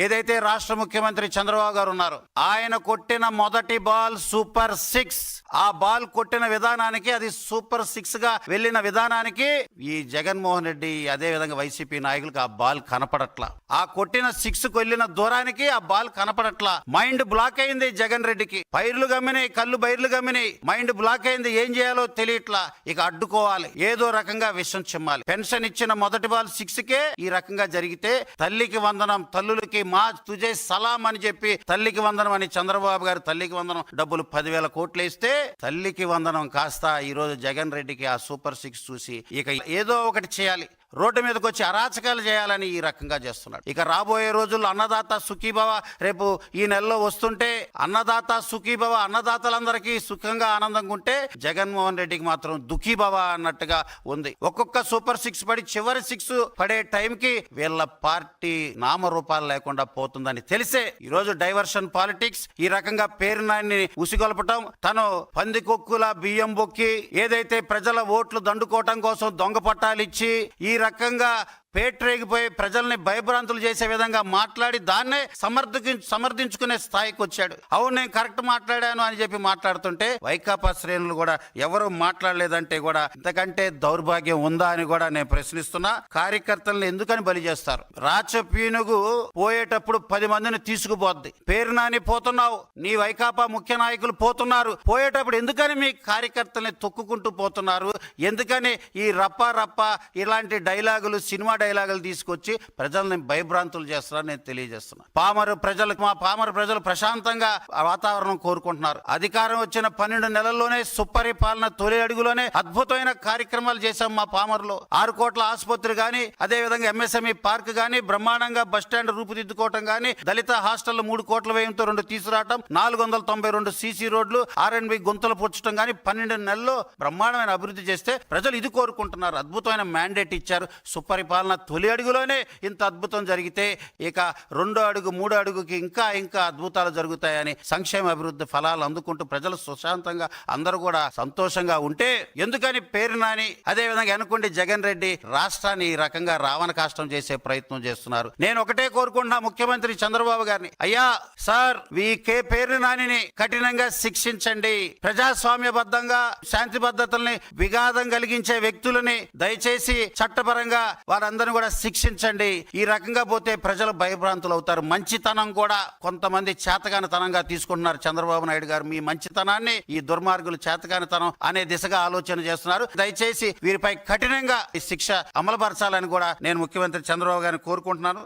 ఏదైతే రాష్ట్ర ముఖ్యమంత్రి చంద్రబాబు గారు ఉన్నారో ఆయన కొట్టిన మొదటి బాల్ సూపర్ 6. ఆ బాల్ కొట్టిన విధానానికి, అది సూపర్ 6 గా వెళ్లిన విధానానికి ఈ జగన్మోహన్ రెడ్డి అదే విధంగా వైసీపీ నాయకులకు ఆ బాల్ కనపడట్లా. ఆ కొట్టిన 6 కు వెళ్లిన దూరానికి ఆ బాల్ కనపడట్లా. మైండ్ బ్లాక్ అయింది జగన్ రెడ్డికి. పైర్లు గమ్మినాయి, కళ్ళు బైర్లు గమ్మినాయి, మైండ్ బ్లాక్ అయింది. ఏం చేయాలో తెలియట్లా. ఇక అడ్డుకోవాలి, ఏదో రకంగా విషం చిమ్మాలి. పెన్షన్ ఇచ్చిన మొదటి బాల్ 6 కే ఈ రకంగా జరిగితే తల్లికి వందనం, తల్లులకి మా తుజే సలాం అని చెప్పి తల్లికి వందనం అని చంద్రబాబు గారు తల్లికి వందనం డబ్బులు 10,000 కోట్లు ఇస్తే తల్లికి వందనం కాస్త ఈ రోజు జగన్ రెడ్డికి ఆ సూపర్ 6 చూసి ఇక ఏదో ఒకటి చేయాలి, రోడ్డు మీదకి వచ్చి అరాచకాలు చేయాలని ఈ రకంగా చేస్తున్నాడు. ఇక రాబోయే రోజుల్లో అన్నదాత సుఖీభవ రేపు ఈ నెలలో వస్తుంటే అన్నదాత సుఖీభవ, అన్నదాతలందరికీ సుఖంగా ఆనందంగా ఉంటే జగన్మోహన్ రెడ్డికి మాత్రం దుఃఖీభవ అన్నట్టుగా ఉంది. ఒక్కొక్క సూపర్ 6 పడి చివరి 6 పడే టైంకి వీళ్ళ పార్టీ నామరూపాలు లేకుండా పోతుందని తెలిసే ఈ రోజు డైవర్షన్ పాలిటిక్స్, ఈ రకంగా పేరునాన్ని ఉసిగొల్పటం, తను పందికొక్కుల బియ్యం బొక్కి ఏదైతే ప్రజల ఓట్లు దండుకోవటం కోసం దొంగ పట్టాలు ఇచ్చి ఈ రకంగా పేట్రేగిపోయి ప్రజల్ని భయభ్రాంతులు చేసే విధంగా మాట్లాడి దాన్నే సమర్థించుకునే స్థాయికి వచ్చాడు. అవును నేను కరెక్ట్ మాట్లాడాను అని చెప్పి మాట్లాడుతుంటే వైకాపా శ్రేణులు కూడా ఎవరు మాట్లాడలేదంటే కూడా ఇంతకంటే దౌర్భాగ్యం ఉందా అని కూడా నేను ప్రశ్నిస్తున్నా. కార్యకర్తలను ఎందుకని బలి చేస్తారు? రాచపీనుగు పోయేటప్పుడు 10 మందిని తీసుకుపోద్ది. పేరు నాని పోతున్నావు, నీ వైకాపా ముఖ్య నాయకులు పోతున్నారు, పోయేటప్పుడు ఎందుకని మీ కార్యకర్తల్ని తొక్కుకుంటూ పోతున్నారు? ఎందుకని ఈ రప్ప రప్ప ఇలాంటి డైలాగులు, సినిమా డైలాగులు తీసుకొచ్చి ప్రజల్ని భయభ్రాంతులు చేస్తారని నేను తెలియజేస్తున్నా. మా పామర ప్రజలు ప్రశాంతంగా వాతావరణం కోరుకుంటున్నారు. అధికారం వచ్చిన 12 నెలల్లోనే సుపరిపాలన తొలి అడుగులోనే అద్భుతమైన కార్యక్రమాలు చేశాం. మా పామరులో 6 కోట్ల ఆసుపత్రి గాని, అదే విధంగా ఎంఎస్ఎంఈ పార్క్ గాని, బ్రహ్మాండంగా బస్టాండ్ రూపుదిద్దుకోవటం గాని, దళిత హాస్టల్ 3 కోట్ల వ్యయంతో 2 తీసుకురావటం, 492 సీసీ రోడ్లు, ఆర్ఎండ్బి గుంతలు పొచ్చటం గాని 12 నెలల్లో బ్రహ్మాండమైన అభివృద్ధి చేస్తే ప్రజలు ఇది కోరుకుంటున్నారు. అద్భుతమైన మ్యాండేట్ ఇచ్చారు. సుపరిపాలన తొలి అడుగులోనే ఇంత అద్భుతం జరిగితే ఇక 2వ అడుగు 3వ అడుగుకి ఇంకా అద్భుతాలు జరుగుతాయని, సంక్షేమ అభివృద్ధి ఫలాలు అందుకుంటూ ప్రజలు సుశాంతంగా అందరూ కూడా సంతోషంగా ఉంటే ఎందుకని పేరు నాని అదే విధంగా అనుకోండి జగన్ రెడ్డి రాష్ట్రాన్ని ఈ రకంగా రావణ కాష్టం చేసే ప్రయత్నం చేస్తున్నారు. నేను ఒకటే కోరుకుంటున్నా ముఖ్యమంత్రి చంద్రబాబు గారిని, అయ్యా సార్ పేరు నానిని కఠినంగా శిక్షించండి. ప్రజాస్వామ్యబద్ధంగా శాంతి భద్రతల్ని విఘాతం కలిగించే వ్యక్తులని దయచేసి చట్టపరంగా వారందరినీ కూడా శిక్షించండి. ఈ రకంగా పోతే ప్రజలు భయభ్రాంతులు అవుతారు. మంచితనం కూడా కొంతమంది చేతగానితనంగా తీసుకుంటున్నారు. చంద్రబాబు నాయుడు గారు మీ మంచితనాన్ని ఈ దుర్మార్గులు చేతగానితనం అనే దిశగా ఆలోచన చేస్తున్నారు. దయచేసి వీరిపై కఠినంగా ఈ శిక్ష అమలుపరచాలని కూడా నేను ముఖ్యమంత్రి చంద్రబాబు గారిని కోరుకుంటున్నాను.